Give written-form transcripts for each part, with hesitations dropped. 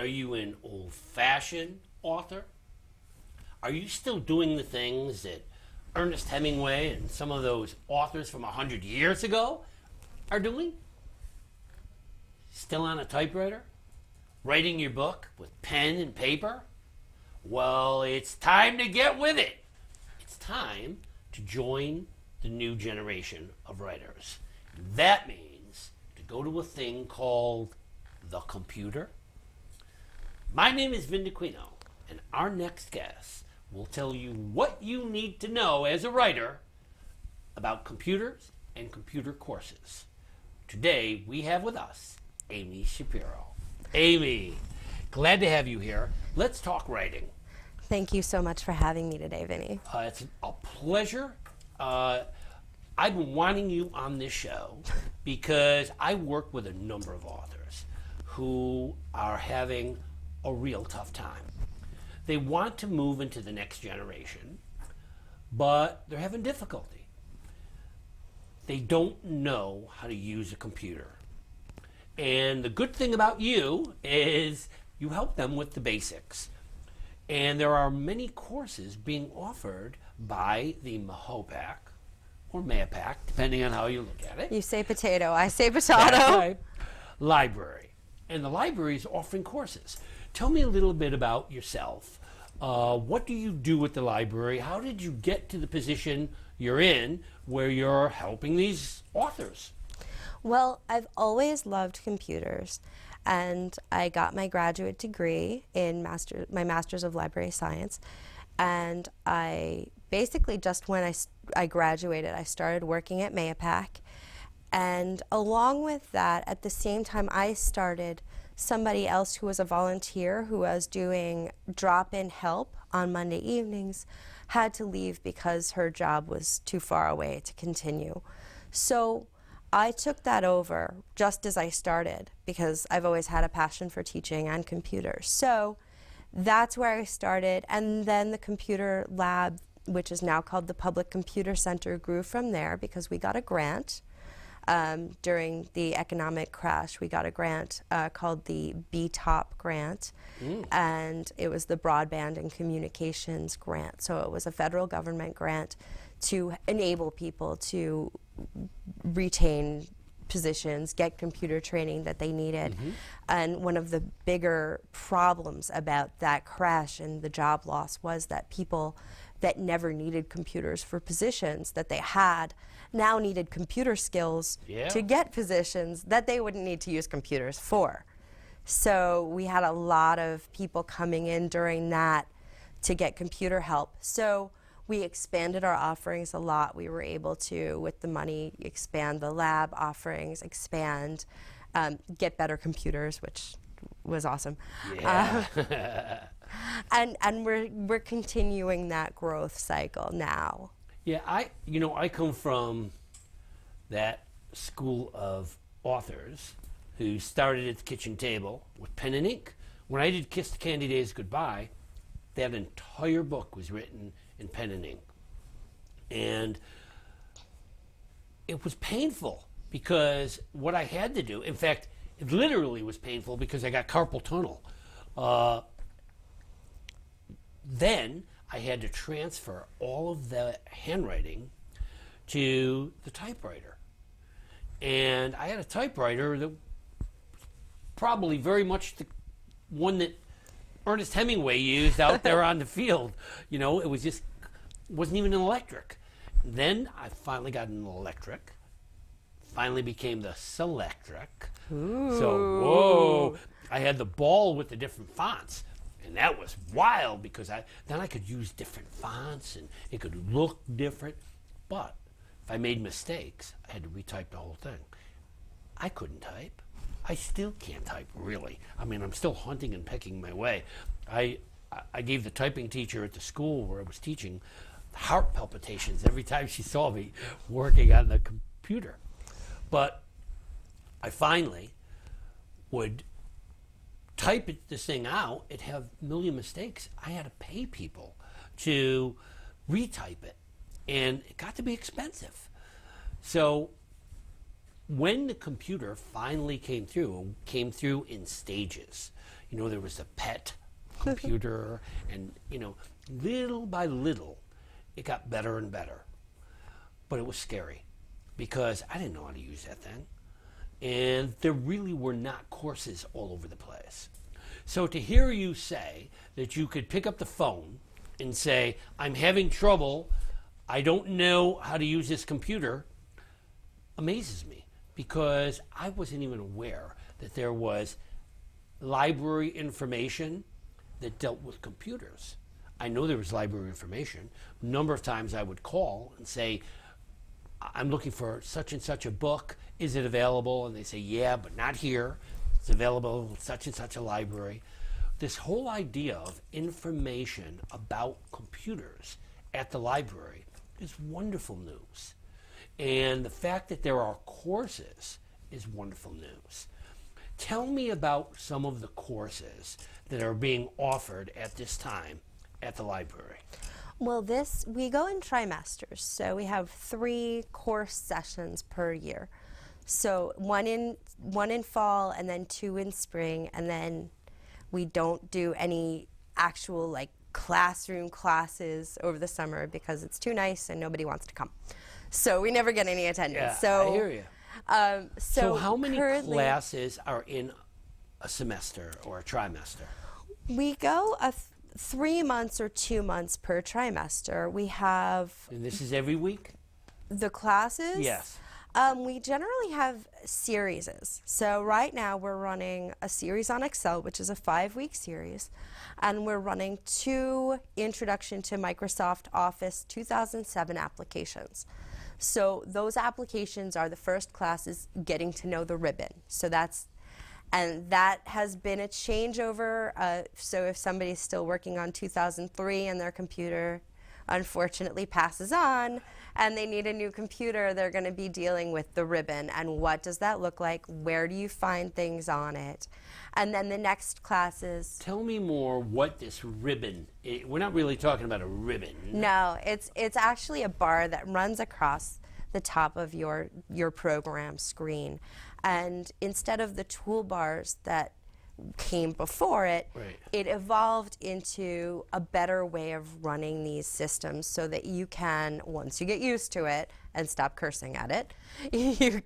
Are you an old-fashioned author? Are you still doing the things that Ernest Hemingway and some of those authors from 100 years ago are doing? Still on a typewriter? Writing your book with pen and paper? Well, it's time to get with it. It's time to join the new generation of writers. That means to go to a thing called the computer. My name is Vin Dacquino, and our next guest will tell you what you need to know as a writer about computers and computer courses. Today, we have with us Amy Schapiro. Amy, glad to have you here. Let's talk writing. Thank you so much for having me today, Vinny. It's a pleasure. I've been wanting you on this show because I work with a number of authors who are having a real tough time. They want to move into the next generation, but they're having difficulty. They don't know how to use a computer. And the good thing about you is you help them with the basics. And there are many courses being offered by the Mahopac or Mahopac, depending on how you look at it. You say potato, I say potato. Library. And the library is offering courses. Tell me a little bit about yourself. What do you do at the library? How did you get to the position you're in where you're helping these authors? Well, I've always loved computers, and I got my graduate degree in my Master's of Library Science, and I basically just when I graduated, I started working at Mahopac, and along with that, at the same time, I started somebody else who was a volunteer who was doing drop-in help on Monday evenings had to leave because her job was too far away to continue. So I took that over just as I started because I've always had a passion for teaching and computers. So that's where I started, and then the computer lab, which is now called the Public Computer Center, grew from there because we got a grant. During the economic crash, we got a grant called the BTOP grant, and it was the Broadband and Communications grant. So it was a federal government grant to enable people to retain positions, get computer training that they needed. And one of the bigger problems about that crash and the job loss was that people that never needed computers for positions that they had now needed computer skills to get positions that they wouldn't need to use computers for. So we had a lot of people coming in during that to get computer help. So we expanded our offerings a lot. We were able to, with the money, expand the lab offerings, get better computers, which was awesome. And we're continuing that growth cycle now. Yeah, I come from that school of authors who started at the kitchen table with pen and ink. When I did Kiss the Candy Days Goodbye, that entire book was written in pen and ink. And it was painful because what I had to do, in fact, it literally was painful because I got carpal tunnel. Then I had to transfer all of the handwriting to the typewriter. And I had a typewriter that was probably very much the one that Ernest Hemingway used out there on the field. You know, it wasn't even an electric. Then I finally got an electric. Finally became the Selectric. Ooh. So, whoa, I had the ball with the different fonts. And that was wild because then I could use different fonts and it could look different. But if I made mistakes, I had to retype the whole thing. I couldn't type. I still can't type, really. I mean, I'm still hunting and pecking my way. I gave the typing teacher at the school where I was teaching heart palpitations every time she saw me working on the computer. But I finally would type this thing out, it'd have a million mistakes. I had to pay people to retype it, and it got to be expensive. So when the computer finally came through in stages. there was the pet computer, and, little by little, it got better and better. But it was scary because I didn't know how to use that thing. And there really were not courses all over the place. So to hear you say that you could pick up the phone and say, I'm having trouble, I don't know how to use this computer, amazes me, because I wasn't even aware that there was library information that dealt with computers. I know there was library information. A number of times I would call and say, I'm looking for such and such a book. Is it available? And they say, yeah, but not here. It's available in such and such a library. This whole idea of information about computers at the library is wonderful news. And the fact that there are courses is wonderful news. Tell me about some of the courses that are being offered at this time at the library. Well, we go in trimesters, so we have 3 course sessions per year. So one in fall, and then 2 in spring, and then we don't do any actual classroom classes over the summer because it's too nice and nobody wants to come. So we never get any attendance. Yeah, I hear you. So how many classes are in a semester or a trimester? We go 3 months or 2 months per trimester. We have... And this is every week? The classes? Yes. We generally have series. So right now we're running a series on Excel, which is a 5-week series, and we're running 2 Introduction to Microsoft Office 2007 applications. So those applications are the first classes getting to know the ribbon. So that has been a changeover. So if somebody's still working on 2003 and their computer unfortunately passes on and they need a new computer, they're going to be dealing with the ribbon and what does that look like? Where do you find things on it? And then the next classes. Tell me more what this ribbon, we're not really talking about a ribbon. No, it's actually a bar that runs across the top of your program screen. And instead of the toolbars that came before it, right, it evolved into a better way of running these systems so that you can, once you get used to it and stop cursing at it, you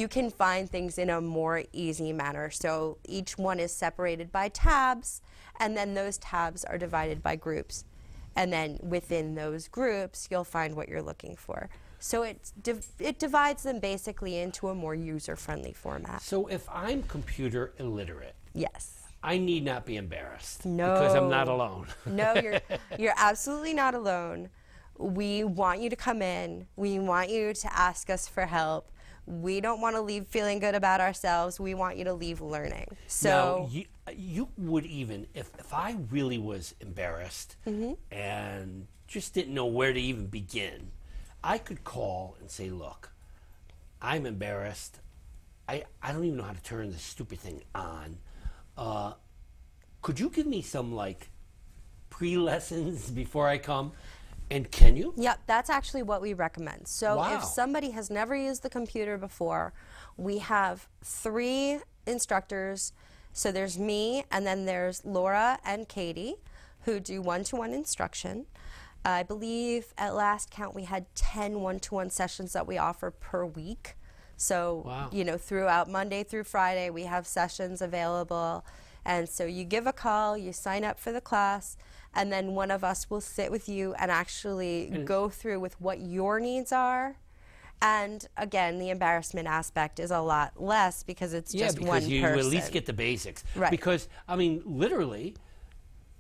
can find things in a more easy manner. So each one is separated by tabs, and then those tabs are divided by groups. And then within those groups, you'll find what you're looking for. So it divides them basically into a more user-friendly format. So if I'm computer illiterate, yes, I need not be embarrassed. No. Because I'm not alone. No, you're absolutely not alone. We want you to come in. We want you to ask us for help. We don't want to leave feeling good about ourselves. We want you to leave learning. So now, you would even, if I really was embarrassed and just didn't know where to even begin, I could call and say, look, I'm embarrassed. I don't even know how to turn this stupid thing on. Could you give me some pre-lessons before I come? And can you? Yep, that's actually what we recommend. So wow, if somebody has never used the computer before, we have 3 instructors. So there's me, and then there's Laura and Katie, who do one-to-one instruction. I believe at last count we had 10 one-to-one sessions that we offer per week. So, wow, throughout Monday through Friday, we have sessions available. And so you give a call, you sign up for the class, and then one of us will sit with you and actually go through with what your needs are. And again, the embarrassment aspect is a lot less because it's just one person. Yeah, because you at least get the basics. Right. Because, I mean, literally,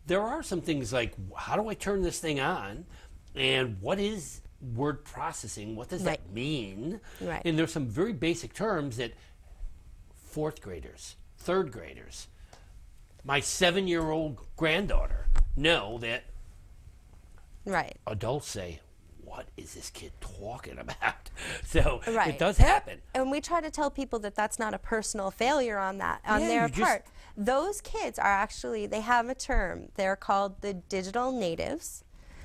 there are some things like, how do I turn this thing on? And what is word processing? What does that mean? Right. And there's some very basic terms that 4th graders, 3rd graders, my 7-year-old granddaughter know that adults say, what is this kid talking about? So it does happen. And we try to tell people that that's not a personal failure on their part. Those kids are actually, they have a term. They're called the digital natives.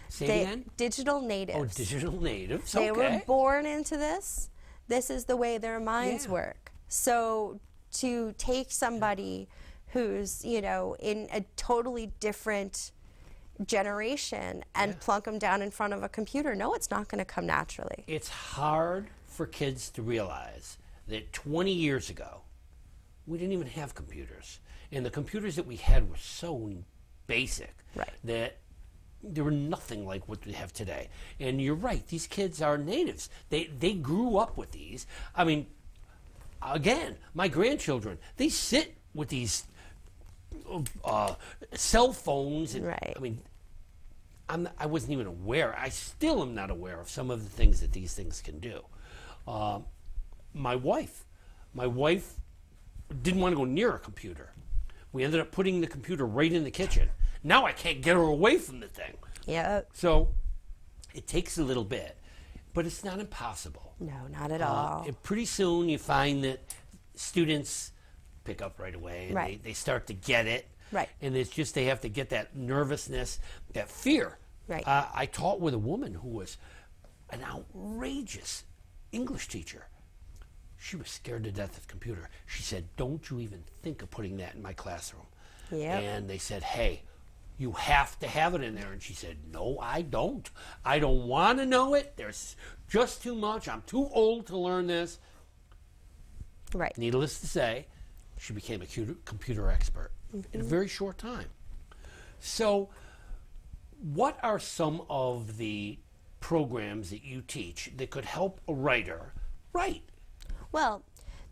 Say again? Digital natives. Oh, digital natives. They were born into this. This is the way their minds work. So to take somebody who's, in a totally different generation and plunk them down in front of a computer. No, it's not going to come naturally. It's hard for kids to realize that 20 years ago, we didn't even have computers. And the computers that we had were so basic that they were nothing like what we have today. And you're right, these kids are natives. They grew up with these. I mean, again, my grandchildren, they sit with these cell phones. And, I mean, I wasn't even aware. I still am not aware of some of the things that these things can do. My wife didn't want to go near a computer. We ended up putting the computer right in the kitchen. Now I can't get her away from the thing. Yeah. So it takes a little bit, but it's not impossible. No, not at all. And pretty soon you find that students pick up right away and they start to get it. Right. And it's just they have to get that nervousness, that fear. Right. I taught with a woman who was an outrageous English teacher. She was scared to death of the computer. She said, "Don't you even think of putting that in my classroom." Yep. And they said, "Hey, you have to have it in there." And she said, "No, I don't. I don't want to know it. There's just too much. I'm too old to learn this." Right. Needless to say, she became a computer expert in a very short time. So what are some of the programs that you teach that could help a writer write? Well,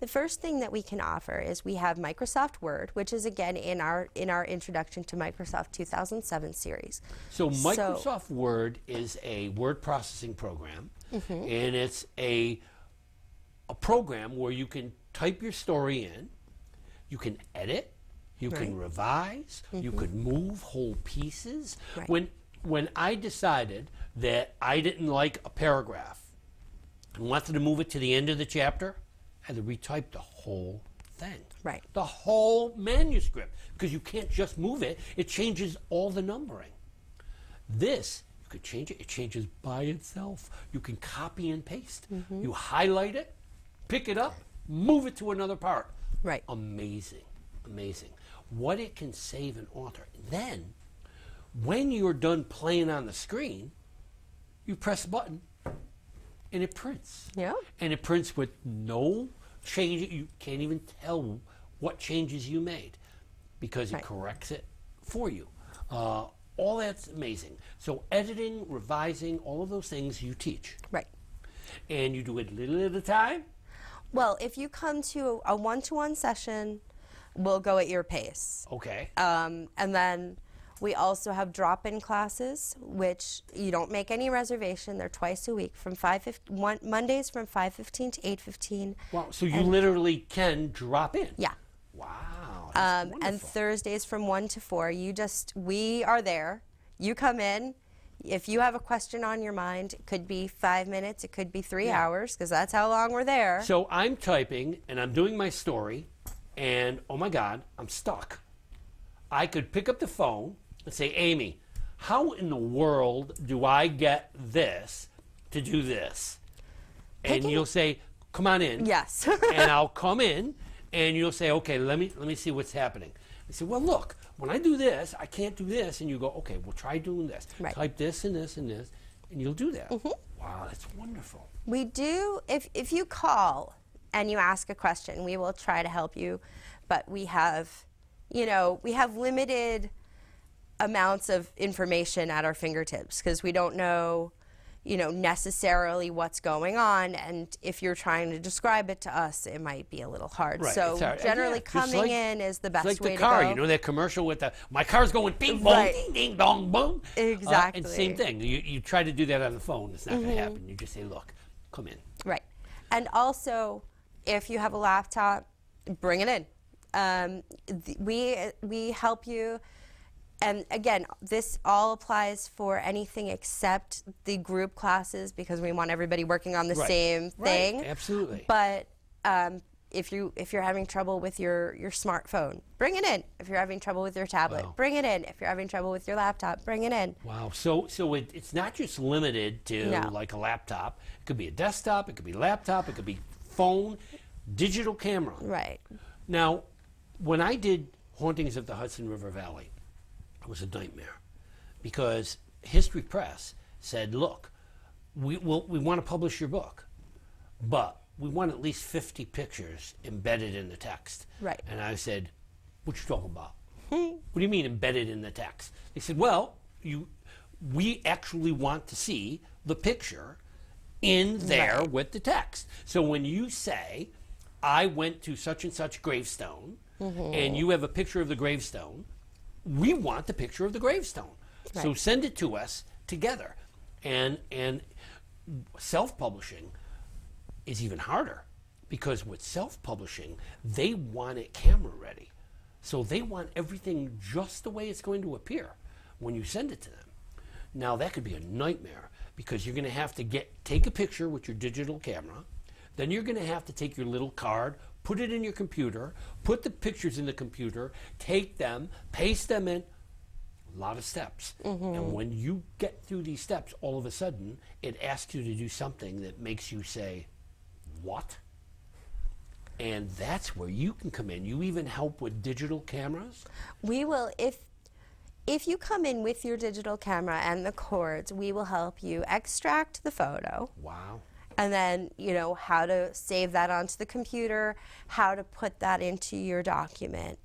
the first thing that we can offer is we have Microsoft Word, which is again in our Introduction to Microsoft 2007 series. So Microsoft Word is a word processing program, and it's a program where you can type your story in, you can edit, you can revise, you could move whole pieces. When I decided that I didn't like a paragraph and wanted to move it to the end of the chapter, I had to retype the whole thing. Right. The whole manuscript, because you can't just move it. It changes all the numbering. This, you could change it. It changes by itself. You can copy and paste. You highlight it, pick it up, move it to another part. Right. Amazing. Amazing. What it can save an author. Then, when you're done playing on the screen, you press a button and it prints. Yeah. And it prints with no change. You can't even tell what changes you made because it corrects it for you. All that's amazing. So editing, revising, all of those things you teach. Right. And you do it little at a time? Well, if you come to a one-to-one session, we'll go at your pace. Okay. And then we also have drop-in classes, which you don't make any reservation. They're twice a week, from Mondays from 5:15 to 8:15. Wow, so you literally can drop in? Yeah. Wow, that's wonderful. And Thursdays from 1 to 4. We are there. You come in. If you have a question on your mind, it could be 5 minutes, it could be 3 hours, because that's how long we're there. So I'm typing, and I'm doing my story, and oh my God, I'm stuck. I could pick up the phone and say, "Amy, how in the world do I get this to do this?" And you'll say, "Come on in." Yes. And I'll come in, and you'll say, "Okay, let me see what's happening." I say, "Well, look, when I do this, I can't do this." And you go, "Okay, well, try doing this. Right. Type this and this and this," and you'll do that. Wow, that's wonderful. We do, if you call and you ask a question, we will try to help you, but we have limited amounts of information at our fingertips because we don't know, necessarily what's going on, and if you're trying to describe it to us, it might be a little hard. Right, so generally coming in is the best way to go. It's like the car, that commercial with my car's going bing bong, ding ding dong boom. Exactly. And same thing. You try to do that on the phone, it's not going to happen. You just say, "Look, come in." Right. And also, if you have a laptop, bring it in. We help you. And again, this all applies for anything except the group classes because we want everybody working on the same thing. Right, absolutely. But if you're having trouble with your smartphone, bring it in. If you're having trouble with your tablet, bring it in. If you're having trouble with your laptop, bring it in. Wow. So it's not just limited to like a laptop. It could be a desktop. It could be laptop. It could be phone, digital camera. Right. Now, when I did Hauntings of the Hudson River Valley was a nightmare because History Press said, look, we want to publish your book, but we want at least 50 pictures embedded in the text. Right. And I said, what you talking about? What do you mean embedded in the text? They said, well, we actually want to see the picture in there with the text. So when you say, I went to such and such gravestone, and you have a picture of the gravestone, we want the picture of the gravestone. Right. So send it to us together. And self-publishing is even harder because with self-publishing, they want it camera ready. So they want everything just the way it's going to appear when you send it to them. Now that could be a nightmare because you're going to have to take a picture with your digital camera. Then you're going to have to take your little card, put it in your computer, put the pictures in the computer, take them, paste them in. A lot of steps. And when you get through these steps, all of a sudden, it asks you to do something that makes you say, what? And that's where you can come in. You even help with digital cameras? We will, if you come in with your digital camera and the cords, we will help you extract the photo. Wow. And then, how to save that onto the computer, how to put that into your document,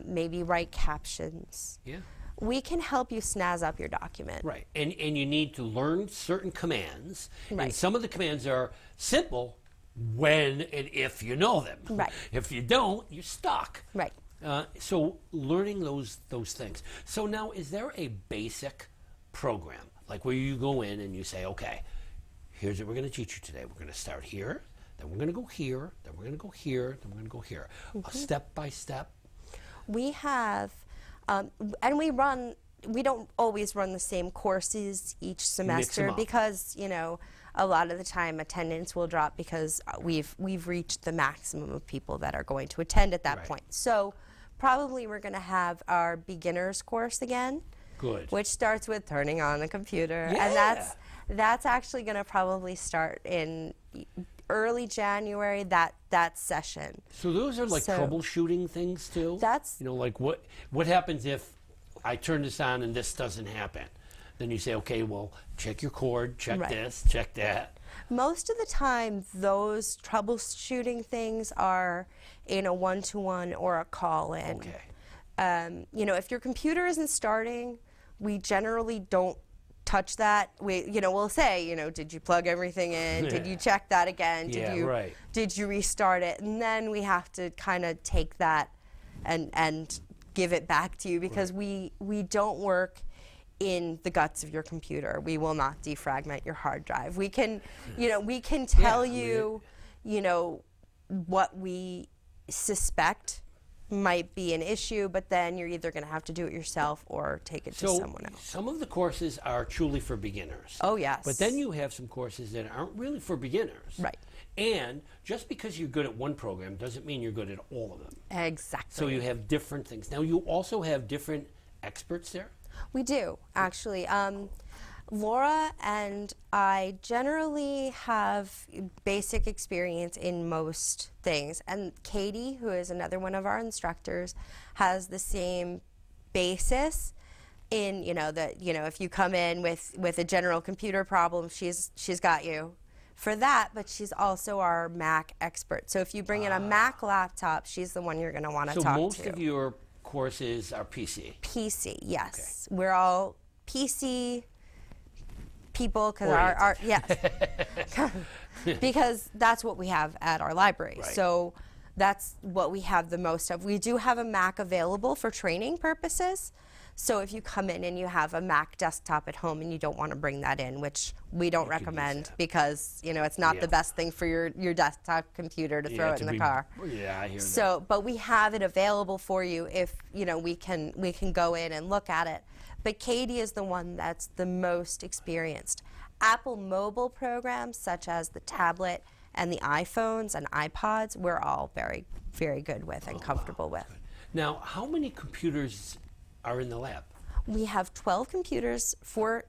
maybe write captions. Yeah. We can help you snazz up your document. Right. And you need to learn certain commands. Right. And some of the commands are simple when and if you know them. Right. If you don't, you're stuck. Right. So learning those things. So now, is there a basic program, like where you go in and you say, okay, here's what we're going to teach you today. We're going to start here, then we're going to go here, then we're going to go here, then we're going to go here. A step by step? We have, and we don't always run the same courses each semester because, a lot of the time attendance will drop because we've reached the maximum of people that are going to attend at that point. So probably we're going to have our beginners course again. Good. Which starts with turning on the computer. Yeah. And that's actually going to probably start in early January, that session. So those are like troubleshooting things too? That's... like what happens if I turn this on and this doesn't happen? Then you say, okay, well, check your cord, check this, check that. Most of the time, those troubleshooting things are in a one-to-one or a call-in. Okay. If your computer isn't starting, we generally don't touch that. We'll say, did you plug everything in? Did you check that again? Did you restart it? And then we have to kind of take that and give it back to you because we don't work in the guts of your computer. We will not defragment your hard drive. We can, tell you, what we suspect might be an issue, but then you're either going to have to do it yourself or take it to someone else. Some of the courses are truly for beginners. Oh, yes. But then you have some courses that aren't really for beginners. Right. And just because you're good at one program doesn't mean you're good at all of them. Exactly. So you have different things. Now, you also have different experts there? We do, actually. Laura and I generally have basic experience in most things, and Katie, who is another one of our instructors, has the same basis in if you come in with a general computer problem, she's got you for that, but she's also our Mac expert. So if you bring in a Mac laptop, she's the one you're going to want to talk to. So most of your courses are PC? PC, yes. Okay. We're all PC people because that's what we have at our library. Right. So that's what we have the most of. We do have a Mac available for training purposes. So if you come in and you have a Mac desktop at home and you don't want to bring that in, which we don't recommend because it's not the best thing for your desktop computer to throw it in the car. Yeah, I hear that. So, but we have it available for you if we can go in and look at it. But Katie is the one that's the most experienced. Apple mobile programs such as the tablet and the iPhones and iPods, we're all very, very good with and comfortable with. Now, how many computers are in the lab? We have 12 computers for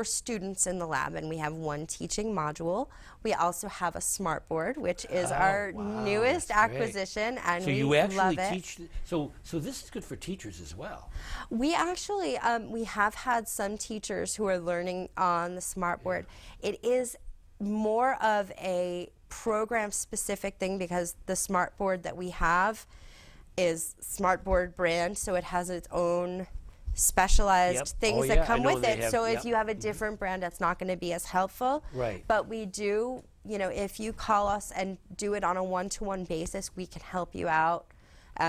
students in the lab, and we have one teaching module. We also have a smart board, which is our newest acquisition, and so we you actually love it. teach. So this is good for teachers as well. We actually we have had some teachers who are learning on the smart board. It is more of a program specific thing because the smart board that we have is smart board brand, so it has its own specialized things that come with it. So if you have a different brand, that's not going to be as helpful. Right. But we do, you know, if you call us and do it on a one-to-one basis, we can help you out,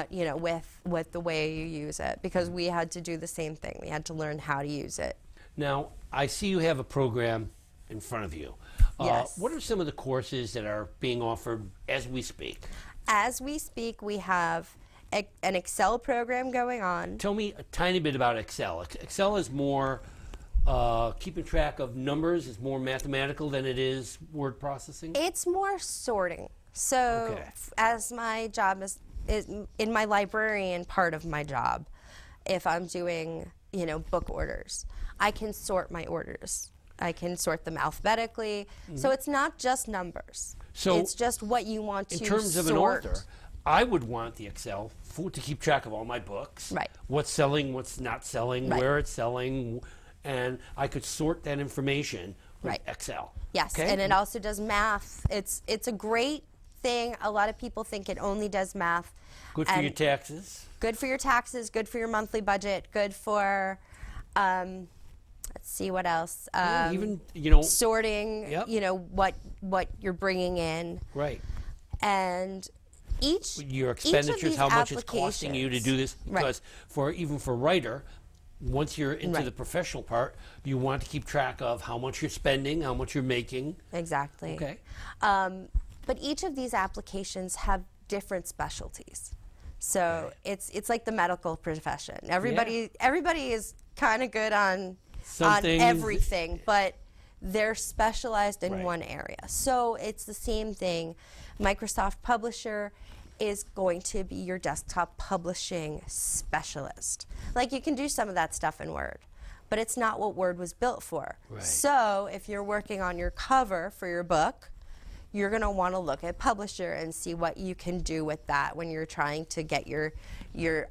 you know, with the way you use it, because we had to do the same thing. We had to learn how to use it. Now, I see you have a program in front of you. Yes. What are some of the courses that are being offered as we speak? As we speak, we have an Excel program going on. Tell me a tiny bit about Excel. Excel is more keeping track of numbers. It's more mathematical than it is word processing. It's more sorting. So as my job is in my librarian part of my job, if I'm doing, you know, book orders, I can sort my orders. I can sort them alphabetically. So it's not just numbers. So it's just what you want to sort. In terms of an author, I would want the Excel to keep track of all my books. Right. What's selling, what's not selling, where it's selling, and I could sort that information with Excel. Yes, okay? And it also does math. It's a great thing. A lot of people think it only does math. Good for your taxes. Good for your taxes, good for your monthly budget, good for let's see what else. Even, you know, sorting, you know, what you're bringing in. Right. And your expenditures, how much it's costing you to do this, because even for a writer, once you're into the professional part, you want to keep track of how much you're spending, how much you're making. Exactly. Okay. But each of these applications have different specialties. So it's like the medical profession. Everybody is kind of good on everything, but they're specialized in one area. So it's the same thing. Microsoft Publisher is going to be your desktop publishing specialist. Like, you can do some of that stuff in Word, but it's not what Word was built for. Right. So if you're working on your cover for your book, you're going to want to look at Publisher and see what you can do with that when you're trying to get your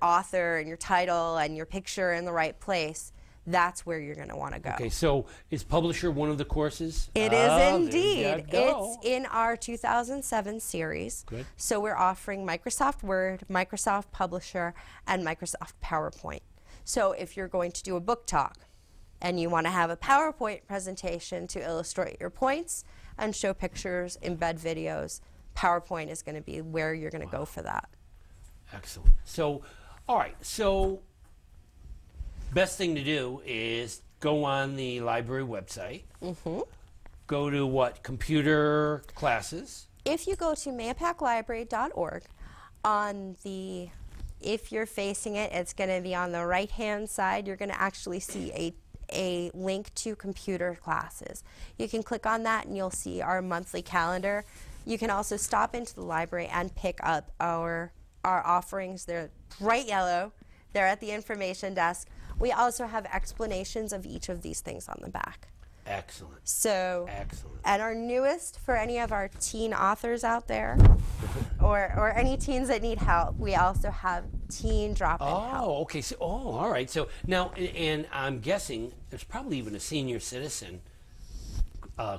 author and your title and your picture in the right place. That's where you're going to want to go. Okay, so is Publisher one of the courses? It is indeed. It's in our 2007 series. Good. So we're offering Microsoft Word, Microsoft Publisher, and Microsoft PowerPoint. So if you're going to do a book talk and you want to have a PowerPoint presentation to illustrate your points and show pictures, embed videos, PowerPoint is going to be where you're going to go for that. Excellent. So, all right, so best thing to do is go on the library website. Go to what? Computer classes. If you go to mahopaclibrary.org, if you're facing it, it's going to be on the right-hand side. You're going to actually see a link to computer classes. You can click on that and you'll see our monthly calendar. You can also stop into the library and pick up our offerings. They're bright yellow. They're at the information desk. We also have explanations of each of these things on the back. Excellent. So, excellent. And our newest, for any of our teen authors out there, or any teens that need help, we also have teen drop-in help. Oh, okay. So, all right. So now, and I'm guessing there's probably even a senior citizen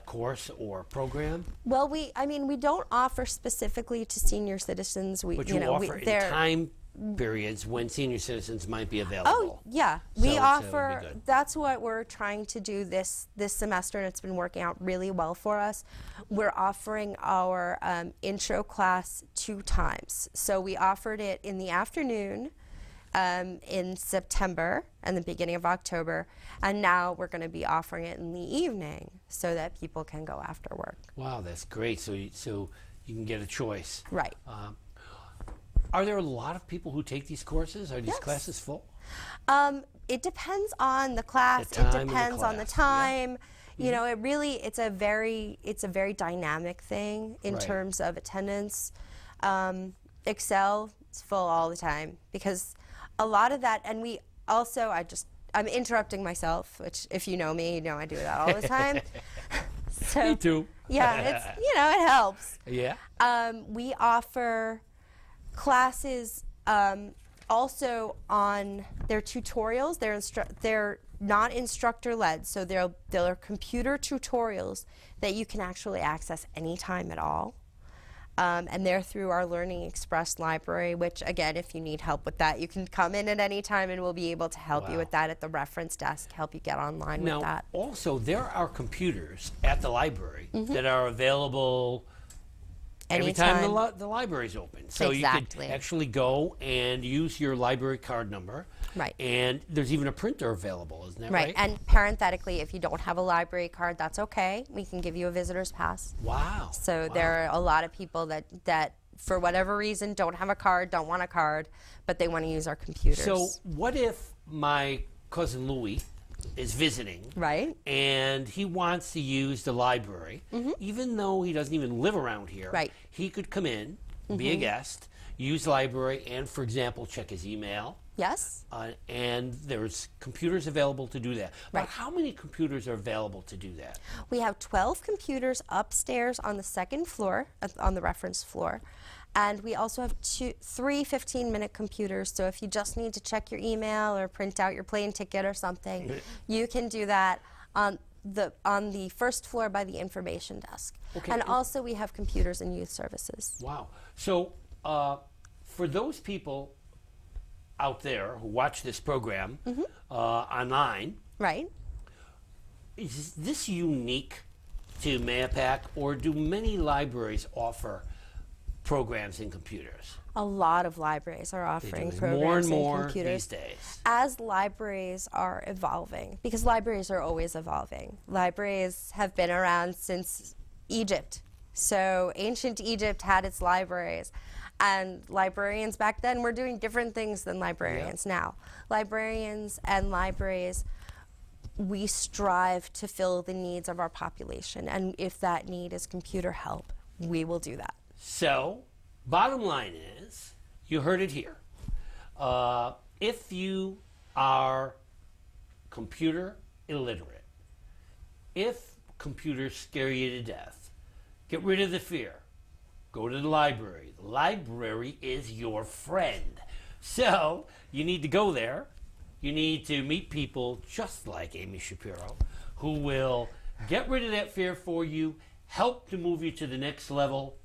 course or program. Well, we don't offer specifically to senior citizens. But you offer in time periods when senior citizens might be available. Oh, yeah. We offer, that's what we're trying to do this semester, and it's been working out really well for us. We're offering our intro class 2 times. So we offered it in the afternoon in September and the beginning of October, and now we're going to be offering it in the evening so that people can go after work. Wow, that's great. So you can get a choice. Right. Are there a lot of people who take these courses? Are these classes full? It depends on the class. It depends on the time. Yeah. You know, it's a very dynamic thing in terms of attendance. Excel is full all the time because a lot of that, and we also, I just I'm interrupting myself, which if you know me, you know I do that all the time. So, Me too. Yeah, it's, it helps. Yeah. We offer classes also on their tutorials. They're not instructor led, so they're computer tutorials that you can actually access anytime at all. And they're through our Learning Express library, which again, if you need help with that, you can come in at any time and we'll be able to help you with that at the reference desk, help you get online with that. Now, also, there are computers at the library that are available every time the library's open. So you could actually go and use your library card number. Right. And there's even a printer available, isn't that right? And parenthetically, if you don't have a library card, that's okay. We can give you a visitor's pass. Wow. So there are a lot of people that for whatever reason don't have a card, don't want a card, but they want to use our computers. So what if my cousin Louis is visiting, right, and he wants to use the library, even though he doesn't even live around here, right, he could come in, be a guest, use the library, and, for example, check his email. Yes. And there's computers available to do that. But how many computers are available to do that? We have 12 computers upstairs on the second floor, on the reference floor. And we also have three 15-minute computers. So if you just need to check your email or print out your plane ticket or something, you can do that on the first floor by the information desk. Okay. And also we have computers in youth services. Wow. So for those people out there who watch this program online, right, is this unique to Mahopac, or do many libraries offer programs in computers? A lot of libraries are offering programs more and in more computers these days. As libraries are evolving, because libraries are always evolving. Libraries have been around since Egypt. So ancient Egypt had its libraries. And librarians back then were doing different things than librarians now. Librarians and libraries, we strive to fill the needs of our population. And if that need is computer help, we will do that. So, bottom line is, you heard it here. If you are computer illiterate, if computers scare you to death, get rid of the fear. Go to the library. The library is your friend. So you need to go there. You need to meet people just like Amy Schapiro, who will get rid of that fear for you, help to move you to the next level.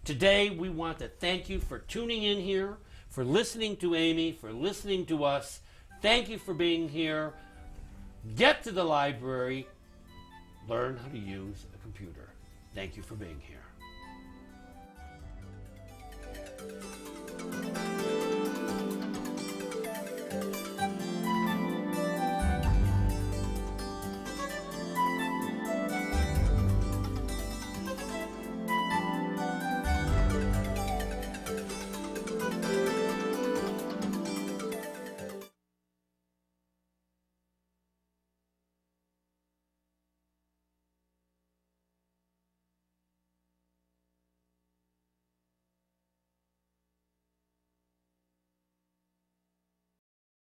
Today, we want to thank you for tuning in here, for listening to Amy, for listening to us. Thank you for being here. Get to the library. Learn how to use a computer. Thank you for being here.